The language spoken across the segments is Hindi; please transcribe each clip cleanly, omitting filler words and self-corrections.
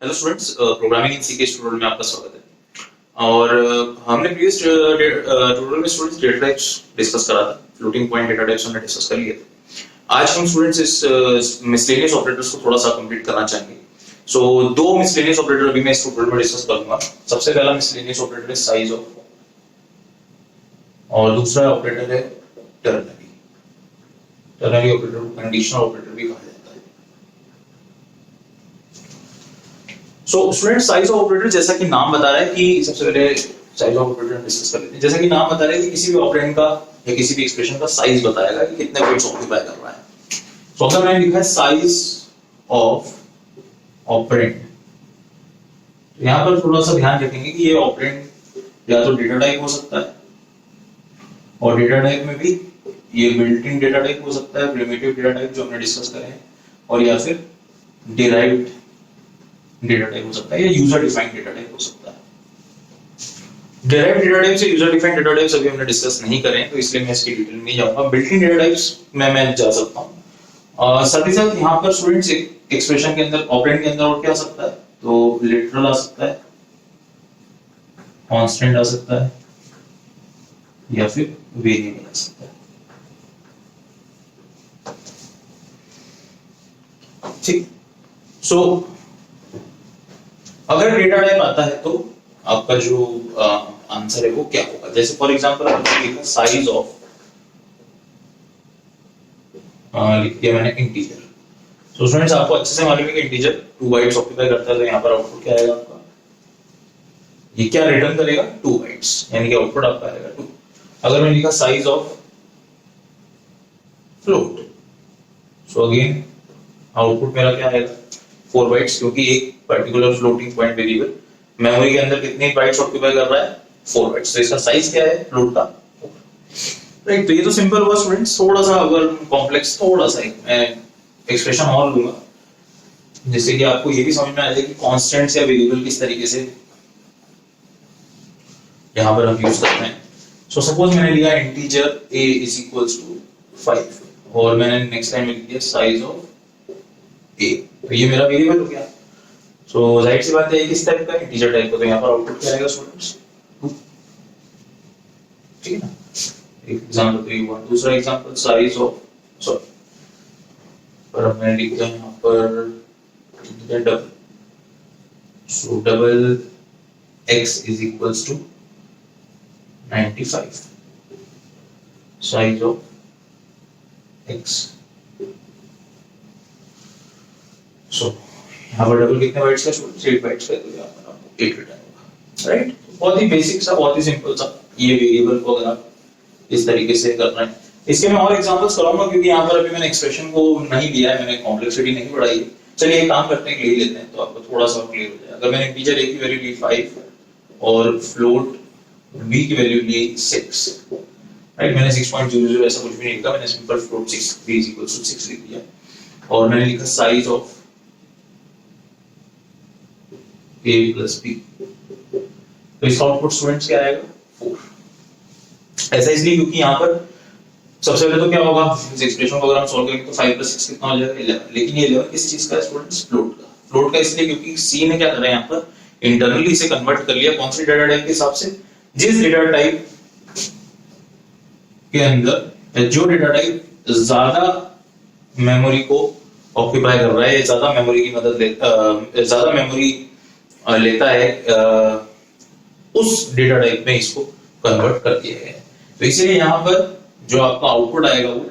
हेलो स्टूडेंट्स, प्रोग्रामिंग इन सी के ट्यूटोरियल में आपका स्वागत है। और हमने प्रीवियस ट्यूटोरियल में स्टूडेंट्स डेटा टाइप्स डिस्कस करा था। फ्लोटिंग पॉइंट डेटा टाइप्स हमने डिस्कस कर लिए थे। आज हम स्टूडेंट्स इस मिसलेनियस ऑपरेटर्स को थोड़ा सा कंप्लीट करना चाहेंगे। सो दो मिसलेनियस ऑपरेटर अभी मैं इस ट्यूटोरियल में डिस्कस करूंगा। सबसे पहला मिसलेनियस ऑपरेटर है साइज ऑफ, और दूसरा ऑपरेटर है टर्नरी। टर्नरी ऑपरेटर को कंडीशनल ऑपरेटर भी कहा जाता है। So student, size of operator जैसा कि नाम बता रहा है कि सबसे पहले साइज ऑफ ऑपरेटर डिस्कस कर लेते हैं। जैसा कि नाम बता रहा है कि किसी भी ऑपरेंड का या किसी भी एक्सप्रेशन का साइज बताएगा कि कितने बिट्स ऑक्यूपाई कर रहा है। तो अगर मैंने लिखा है साइज ऑफ ऑपरेंड, तो यहां पर थोड़ा सा ध्यान रखेंगे कि ये ऑपरेंड या तो डेटा टाइप हो सकता है, और डेटा टाइप में भी ये बिल्ट इन डेटा टाइप हो सकता है, प्रिमिटिव डेटा टाइप जो हमने डिस्कस करे हैं, और या फिर डिराइव्ड डेटा टाइप हो सकता है, या यूजर डिफाइंड डेटा टाइप हो सकता है। डिराइव्ड डेटा टाइप से यूजर डिफाइंड डेटा टाइप्स अभी हमने डिस्कस नहीं करे, तो इसलिए मैं इसकी डिटेल में नहीं जाऊंगा। बिल्ट इन डेटा टाइप्स में मैं जा सकता हूं। साथ ही साथ यहाँ पर स्टूडेंट्स एक्सप्रेशन के अंदर, ऑपरेंड के अंदर और क्या आ सकता है, तो लिटरल आ सकता है, कांस्टेंट आ सकता है, या फिर वेरिएबल आ सकता है। ठीक। सो अगर डेटा टाइप आता है तो आपका जो आंसर है वो क्या होगा। जैसे फॉर एग्जांपल आपने लिखा साइज ऑफ, लिख दिया मैंने इंटीजर। सो स्टूडेंट्स, आपको अच्छे से मालूम है कि इंटीजर 2 बाइट्स ऑक्यूपाई करता है, तो यहाँ पर आउटपुट क्या आएगा आपका, ये क्या रिटर्न करेगा, 2 बाइट्स, यानी कि आउटपुट आपका आएगा 2। अगर मैंने लिखा size of float, so again output मेरा क्या आएगा, 4 बाइट्स, क्योंकि एक particular floating point variable memory के अंदर कितने बाइट्स ऑक्यूपाई कर रहा है, 4 बाइट्स। तो इसका साइज क्या है फ्लोट का, राइट। तो ये तो सिंपल हुआ स्टूडेंट्स। थोड़ा सा अगर कॉम्प्लेक्स, थोड़ा सा मैं एक्सप्रेशन और लूंगा जिससे कि आपको ये भी समझ में आ जाए कि कांस्टेंट्स या वेरिएबल किस तरीके से यहां पर हम यूज करते हैं। सो सपोज मैंने लिया integer a is equals to 5, और मैंने नेक्स्ट टाइम लिख दिया साइज ऑफ a, तो ये मेरा वेरिएबल हो गया। सो जाहिर सी बात है किस टाइप का, इंटीजर टाइप का, तो यहाँ पर आउटपुट क्या आएगा स्टूडेंट्स, 2। ठीक है ना। एक एग्जांपल तो ये हुआ। दूसरा एग्जांपल साइज ऑफ, सॉरी, पर अब मैंने लिख दिया यहाँ पर double. So double x is equals to 95, size of x। So यहाँ पर डबल कितने बाइट्स का, 8 बाइट्स का, तो यहाँ पर आपको 8 रिटर्न होगा, राइट। बहुत ही बेसिक सा, बहुत ही सिंपल सा ये वेरिएबल को अगर आप इस तरीके से कर रहे हैं। इसके मैं और एग्जांपल्स कराऊंगा, क्योंकि यहाँ पर अभी मैंने एक्सप्रेशन को नहीं दिया है, मैंने कॉम्प्लेक्सिटी नहीं बढ़ाई है। चलिए एक काम करते हैं, ले लेते हैं, तो आपको थोड़ा सा क्लियर हो जाए। अगर मैंने इंटीजर a की वैल्यू ली 5 और फ्लोट b की वैल्यू ली 6, राइट। मैंने 6.00 ऐसा कुछ भी नहीं लिखा, मैंने simple float 6 b is equal to 6 लिख दिया, और मैंने लिखा size of a plus b, तो इसका आउटपुट स्टूडेंट्स क्या आएगा, 4। ऐसा इसलिए क्योंकि यहाँ पर सबसे पहले तो क्या होगा, इस एक्सप्रेशन को अगर हम सॉल्व करेंगे तो 5 प्लस 6 कितना हो जाएगा, 11। लेकिन ये 11 किस चीज का है स्टूडेंट्स, फ्लोट का। फ्लोट का इसलिए क्योंकि c ने क्या करा है यहाँ पर, इंटरनली इसे कन्वर्ट कर लिया कौन सी डेटा टाइप के हिसाब से, जिस डेटा टाइप के अंदर जो डेटा टाइप ज्यादा मेमोरी को ऑक्यूपाई कर रहा है, ज्यादा मेमोरी की मदद ज्यादा मेमोरी लेता है, उस डेटा टाइप में इसको कन्वर्ट कर दिया गया है। तो इसलिए यहाँ पर जो आपका आउटपुट आएगा वो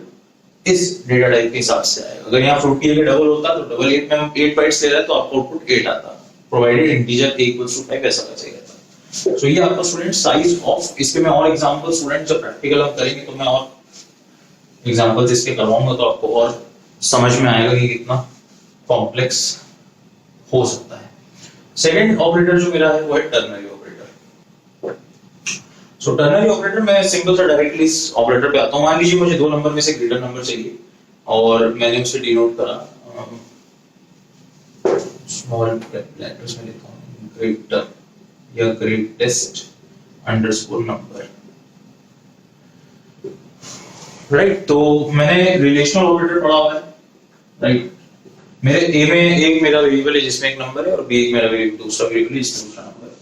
इस डेटा टाइप के हिसाब से आएगा। अगर यहाँ फ्लोट की जगह डबल होता तो डबल 8 में 8 बाइट्स ले रहा है, तो आपका आउटपुट 8 आता, provided integer a equals to 5 ऐसा बचेगा। सो ये आपका स्टूडेंट साइज ऑफ। इसके मैं और एग्जांपल स्टूडेंट जब प्रैक्टिकल हम करेंगे तो मैं और एग्जांपल्स इसके करवाऊंगा, तो आपको और समझ में आएगा कि कितना कॉम्प्लेक्स हो सकता है। सेकंड ऑपरेटर जो मेरा है वो है टर्नरी ऑपरेटर। सो टर्नरी ऑपरेटर, मैं सिंपल सा डायरेक्टली इस ऑपरेटर पे आता हूं। मान लीजिए मुझे 2 नंबर में से ग्रेटर नंबर चाहिए, और मैंने उसे डिनोट करा स्मॉल लेटर्स में लिखता हूं ग्रेटर या ग्रेटेस्ट अंडरस्कोर नंबर, राइट। तो मैंने रिलेशनल ऑपरेटर पढ़ा हुआ है, राइट। मेरे ए में एक मेरा वेरिएबल है जिसमें एक नंबर है और बी एक मेरा वेरिएबल दूसरा वेरिएबल है जिसमें दूसरा नंबर है।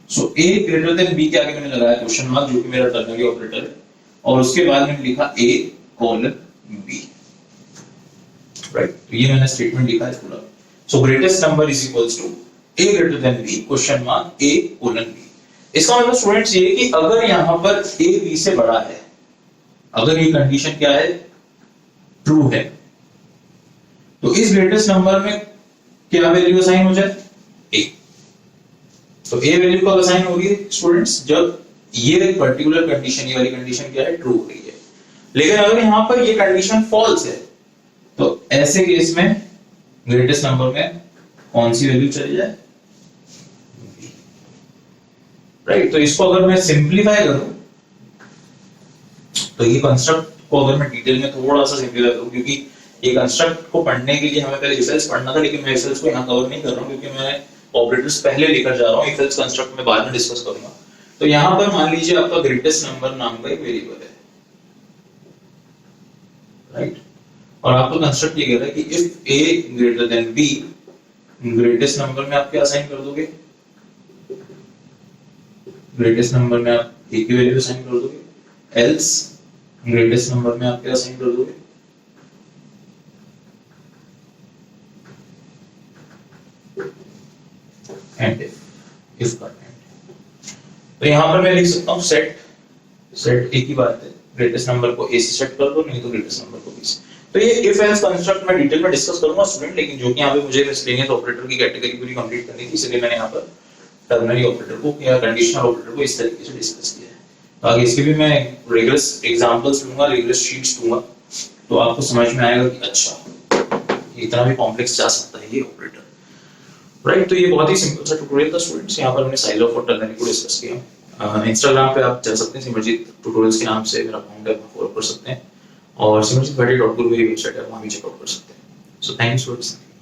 सो ए ग्रेटर देन बी के आगे मैंने लगाया क्वेश्चन मार्क जो कि मेरा टर्नरी ऑपरेटर है और उसके बाद मैंने लिखा ए कोलन बी, राइट। तो ये मैंने स्टेटमेंट लिखा है पूरा। So greatest number is equals to A greater than B question mark A colon B. इसका मतलब स्टूडेंट्स ये कि अगर यहां पर ए बी से बड़ा है, अगर ये कंडीशन क्या है, ट्रू है, तो इस ग्रेटेस्ट नंबर में क्या वैल्यू असाइन हो जाए, ए। तो ए वैल्यू कब असाइन होगी स्टूडेंट्स, जब ये पर्टिकुलर कंडीशन, ये वाली कंडीशन क्या है, ट्रू हो रही है। लेकिन अगर यहां पर ये कंडीशन फॉल्स है तो ऐसे केस में ग्रेटेस्ट नंबर में कौन सी वैल्यू चली जाए, राइट। तो इसको अगर मैं सिंपलीफाई करूं तो ये कंस्ट्रक्ट को अगर मैं डिटेल में थोड़ा सा सिंपलीफाई करूं, क्योंकि ये कंस्ट्रक्ट को पढ़ने के लिए हमें पहले इफ एल्स पढ़ना था, लेकिन मैं इफ एल्स को यहां कवर नहीं कर रहा हूं क्योंकि मैं ऑपरेटर्स पहले लेकर जा रहा हूं, इफ एल्स कंस्ट्रक्ट में बाद में डिस्कस करूंगा। तो यहां पर मान लीजिए आपका ग्रेटेस्ट नंबर नाम का एक वेरिएबल है, राइट। और आपको कंस्ट्रक्ट ये कह रहा है कि if a greater than b, greatest number में आप क्या असाइन कर दोगे, ग्रेटेस्ट नंबर में आप a की वैल्यू असाइन कर दोगे, एल्स ग्रेटेस्ट नंबर में आप क्या असाइन कर दोगे, एंड इफ का एंड। तो यहां पर मैं लिख सकता हूं सेट एक ही बात है, ग्रेटेस्ट नंबर को a से सेट कर दो, नहीं तो ग्रेटेस्ट नंबर को b से। तो ये इफ एल्स कंस्ट्रक्ट में डिटेल में डिस्कस करूंगा स्टूडेंट, लेकिन जो कि यहां पे मुझे मिसलेनियस ऑपरेटर की कैटेगरी पूरी कंप्लीट करनी थी, इसलिए मैंने यहां पर टर्नरी ऑपरेटर को या कंडीशनल ऑपरेटर को इस तरीके से डिस्कस किया है। तो आगे इसके भी मैं रिगरस एग्जांपल्स लूंगा, रिगरस शीट्स दूंगा, तो आपको समझ में आएगा कि अच्छा इतना भी कॉम्प्लेक्स जा सकता है ये ऑपरेटर, राइट। तो ये बहुत ही सिंपल सा ट्यूटोरियल था स्टूडेंट्स, यहाँ पर हमने साइज ऑफ और टर्नरी को डिस्कस किया। इंस्टाग्राम पे आप चल सकते हैं, सिमरजीत ट्यूटोरियल्स के नाम से मेरा अकाउंट है, फॉलो कर सकते हैं, और सिमरजीत भाटी.guru मेरी वेबसाइट है, वहां भी चेकआउट कर सकते हैं। So thanks for listening.